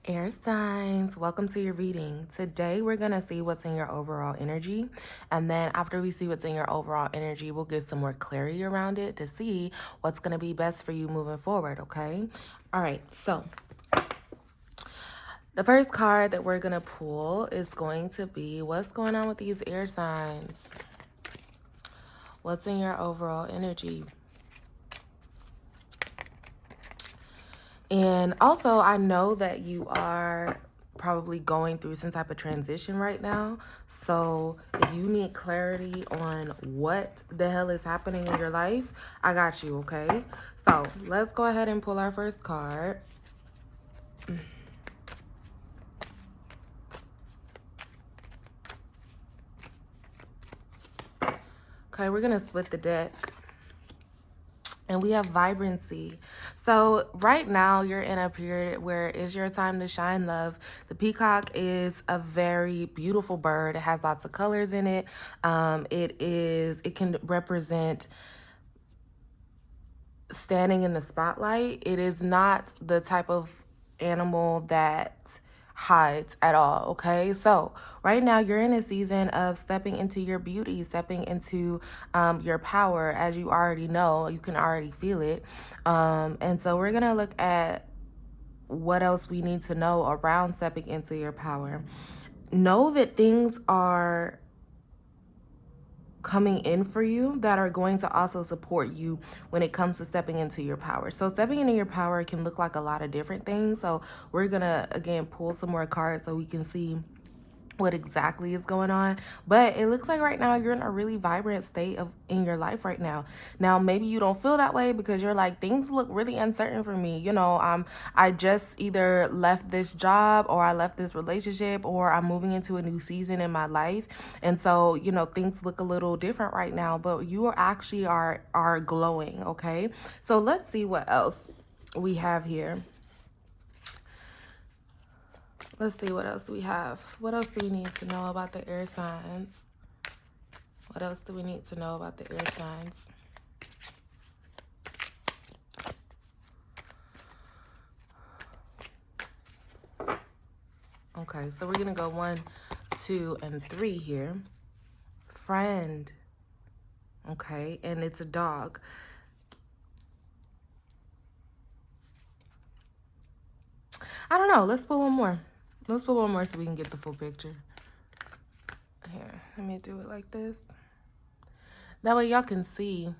Air signs, welcome to your reading. Today we're going to see what's in your overall energy. And then after we see what's in your overall energy, we'll get some more clarity around it to see what's going to be best for you moving forward, okay? All right, so the first card that we're going to pull is going to be what's going on with these air signs? What's in your overall energy? And also, I know that you are probably going through some type of transition right now. So if you need clarity on what the hell is happening in your life, I got you, okay? So let's go ahead and pull our first card. Okay, we're going to split the deck. And we have vibrancy. So right now you're in a period where it's your time to shine, love. The peacock is a very beautiful bird. It has lots of colors in it. It can represent standing in the spotlight. It is not the type of animal that hides at all, okay? So right now you're in a season of stepping into your beauty, stepping into your power. As you already know, you can already feel it. And so we're gonna look at what else we need to know around stepping into your power. Know that things are coming in for you that are going to also support you when it comes to stepping into your power. So stepping into your power can look like a lot of different things. So we're gonna again pull some more cards so we can see what exactly is going on. But it looks like right now you're in a really vibrant state in your life right now. Now maybe you don't feel that way because you're like, things look really uncertain for me. I just either left this job or I left this relationship or I'm moving into a new season in my life. And so, things look a little different right now, but you are glowing, okay? So let's see what else we have here. Let's see, what else do we have? What else do we need to know about the air signs? What else do we need to know about the air signs? Okay, so we're going to go 1, 2, and 3 here. Friend. Okay, and it's a dog. I don't know. Let's put one more. Let's put one more so we can get the full picture. Here, let me do it like this. That way y'all can see.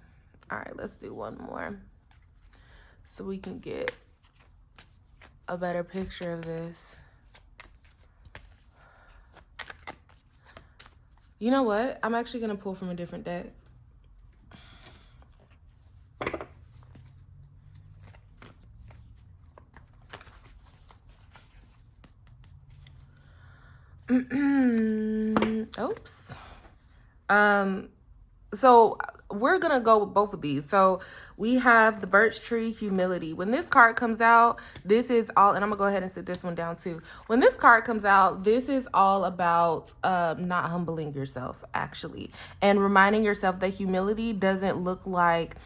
All right, let's do one more so we can get a better picture of this. You know what? I'm actually going to pull from a different deck. Oops. So we're gonna go with both of these. So we have the birch tree, humility. When this card comes out, this is all, and I'm gonna go ahead and sit this one down too. When this card comes out, this is all about not humbling yourself, actually, and reminding yourself that humility doesn't look like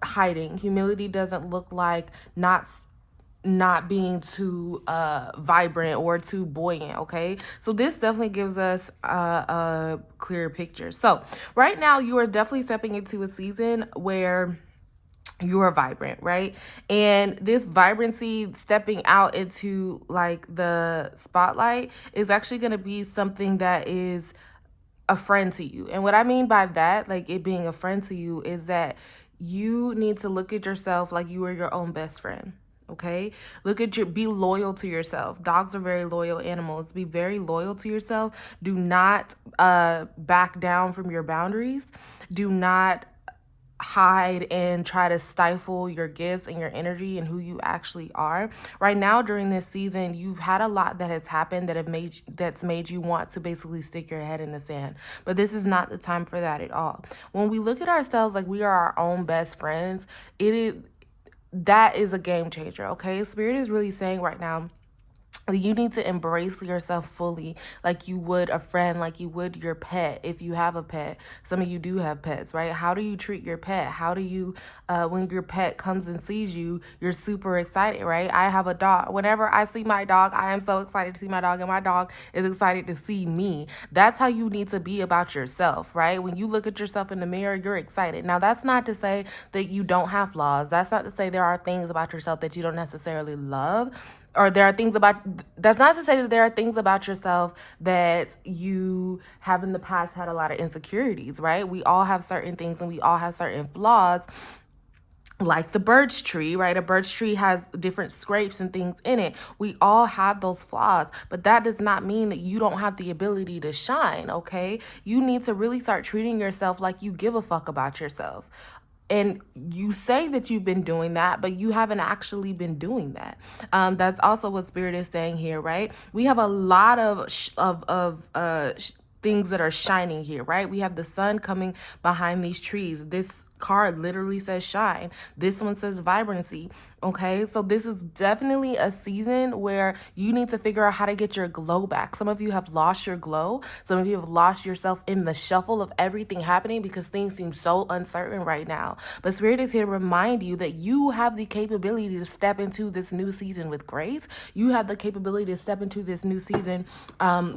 hiding. Humility doesn't look like not being too vibrant or too buoyant, okay? So this definitely gives us a clearer picture. So right now you are definitely stepping into a season where you are vibrant, right? And this vibrancy, stepping out into like the spotlight, is actually going to be something that is a friend to you. And what I mean by that, like it being a friend to you, is that you need to look at yourself like you are your own best friend. Okay, be loyal to yourself. Dogs are very loyal animals. Be very loyal to yourself. Do not back down from your boundaries. Do not hide and try to stifle your gifts and your energy and who you actually are. Right now during this season, you've had a lot that has happened that's made you want to basically stick your head in the sand. But this is not the time for that at all. When we look at ourselves like we are our own best friends, that is a game changer, okay? Spirit is really saying right now You need to embrace yourself fully, like you would a friend, like you would your pet if you have a pet. Some of you do have pets, right? How do you treat your pet? How do you, when your pet comes and sees you, you're super excited, right? I have a dog. Whenever I see my dog, I am so excited to see my dog, and my dog is excited to see me. That's how you need to be about yourself, right? When you look at yourself in the mirror, you're excited. Now, that's not to say that you don't have flaws. That's not to say there are things about yourself that you don't necessarily love, or there are things about, that's not to say that there are things about yourself that you have in the past had a lot of insecurities, right? We all have certain things and we all have certain flaws, like the birch tree, right? A birch tree has different scrapes and things in it. We all have those flaws, but that does not mean that you don't have the ability to shine, okay? You need to really start treating yourself like you give a fuck about yourself. And you say that you've been doing that, but you haven't actually been doing that. That's also what Spirit is saying here, right? We have a lot of things that are shining here, right? We have the sun coming behind these trees. This card literally says shine. This one says vibrancy. Okay, so this is definitely a season where you need to figure out how to get your glow back. Some of you have lost your glow. Some of you have lost yourself in the shuffle of everything happening because things seem so uncertain right now. But Spirit is here to remind you that you have the capability to step into this new season with grace. You have the capability to step into this new season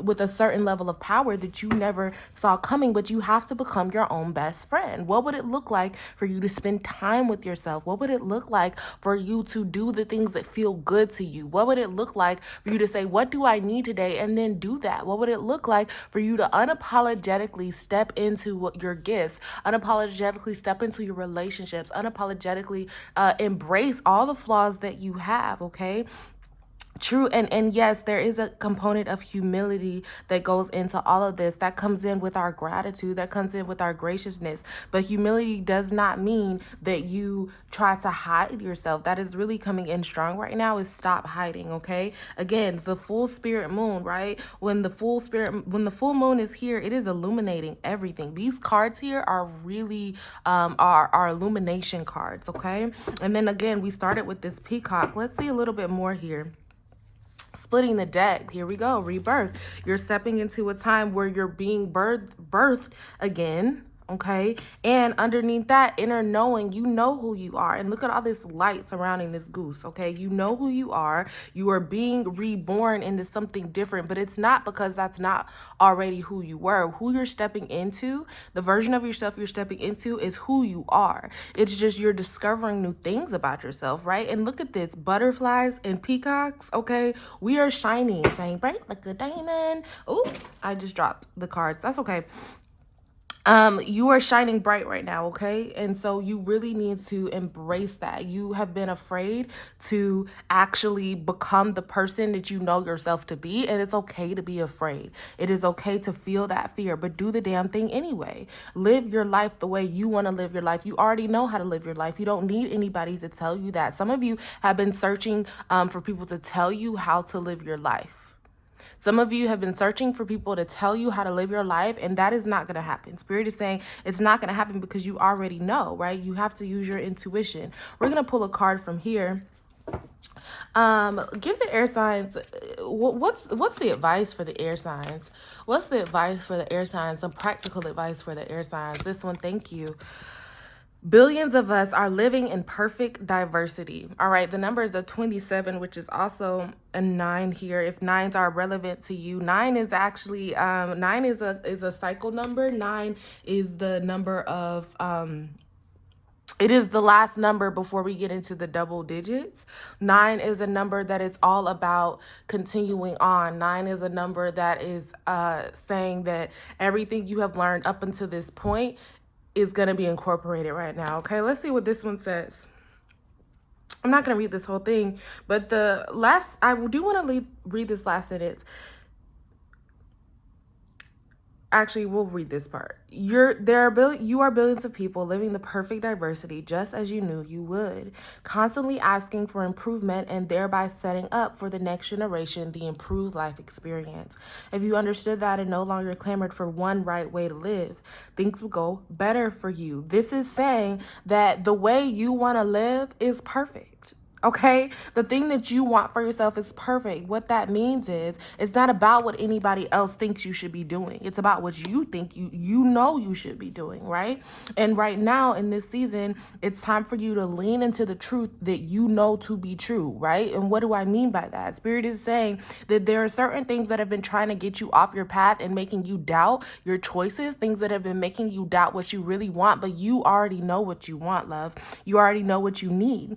with a certain level of power that you never saw coming, but you have to become your own best friend. What would it look like for you to spend time with yourself? What would it look like for you to do the things that feel good to you? What would it look like for you to say, what do I need today? And then do that. What would it look like for you to unapologetically step into your gifts, unapologetically step into your relationships, unapologetically embrace all the flaws that you have, okay? True. And yes, there is a component of humility that goes into all of this, that comes in with our gratitude, that comes in with our graciousness. But humility does not mean that you try to hide yourself. That is really coming in strong right now, is stop hiding. Okay. Again, the full spirit moon, right? When the full moon is here, it is illuminating everything. These cards here are really our illumination cards. Okay. And then again, we started with this peacock. Let's see a little bit more here. Splitting the deck. Here we go. Rebirth. You're stepping into a time where you're being birthed again. Okay. And underneath that inner knowing, you know who you are. And look at all this light surrounding this goose. Okay. You know who you are. You are being reborn into something different, but it's not because that's not already who you were. Who you're stepping into, the version of yourself you're stepping into, is who you are. It's just you're discovering new things about yourself, right? And look at this, butterflies and peacocks. Okay. We are shining bright like a diamond. Oh, I just dropped the cards. That's okay. You are shining bright right now, okay? And so you really need to embrace that. You have been afraid to actually become the person that you know yourself to be, and it's okay to be afraid. It is okay to feel that fear, but do the damn thing anyway. Live your life the way you want to live your life. You already know how to live your life. You don't need anybody to tell you that. Some of you have been searching for people to tell you how to live your life. Some of you have been searching for people to tell you how to live your life, and that is not going to happen. Spirit is saying it's not going to happen because you already know, right? You have to use your intuition. We're going to pull a card from here. Give the air signs, what's the advice for the air signs? What's the advice for the air signs? Some practical advice for the air signs. This one, thank you. Billions of us are living in perfect diversity. All right, the number is a 27, which is also a 9 here. If 9s are relevant to you, 9 is actually 9 is a cycle number. 9 is the number of it is the last number before we get into the double digits. 9 is a number that is all about continuing on. 9 is a number that is saying that everything you have learned up until this point is going to be incorporated right now. Okay, let's see what this one says. I'm not going to read this whole thing, but I do want to read this last sentence. Actually, we'll read this part. You are billions of people living the perfect diversity just as you knew you would, constantly asking for improvement and thereby setting up for the next generation the improved life experience. If you understood that and no longer clamored for one right way to live, things will go better for you. This is saying that the way you want to live is perfect. Okay, the thing that you want for yourself is perfect. What that means is it's not about what anybody else thinks you should be doing. It's about what you think you know you should be doing, right? And right now in this season, it's time for you to lean into the truth that you know to be true, right? And what do I mean by that? Spirit is saying that there are certain things that have been trying to get you off your path and making you doubt your choices, things that have been making you doubt what you really want, but you already know what you want, love. You already know what you need.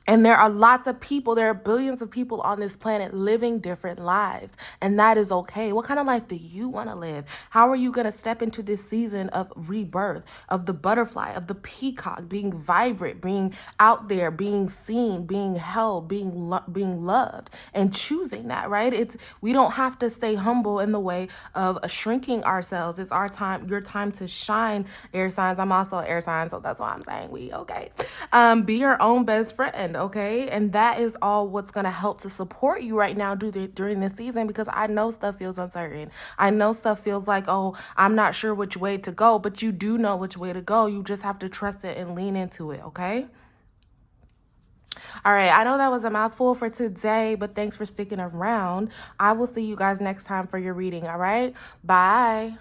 And there are lots of people, there are billions of people on this planet living different lives. And that is okay. What kind of life do you want to live? How are you going to step into this season of rebirth, of the butterfly, of the peacock, being vibrant, being out there, being seen, being held, being loved, and choosing that, right? We don't have to stay humble in the way of shrinking ourselves. It's our time, your time to shine, air signs. I'm also an air sign, so that's why I'm saying we, okay. Be your own best friend, okay? And that is all what's going to help to support you right now during this season, because I know stuff feels uncertain. I know stuff feels like, oh, I'm not sure which way to go, but you do know which way to go. You just have to trust it and lean into it, okay? All right, I know that was a mouthful for today, but thanks for sticking around. I will see you guys next time for your reading, all right? Bye.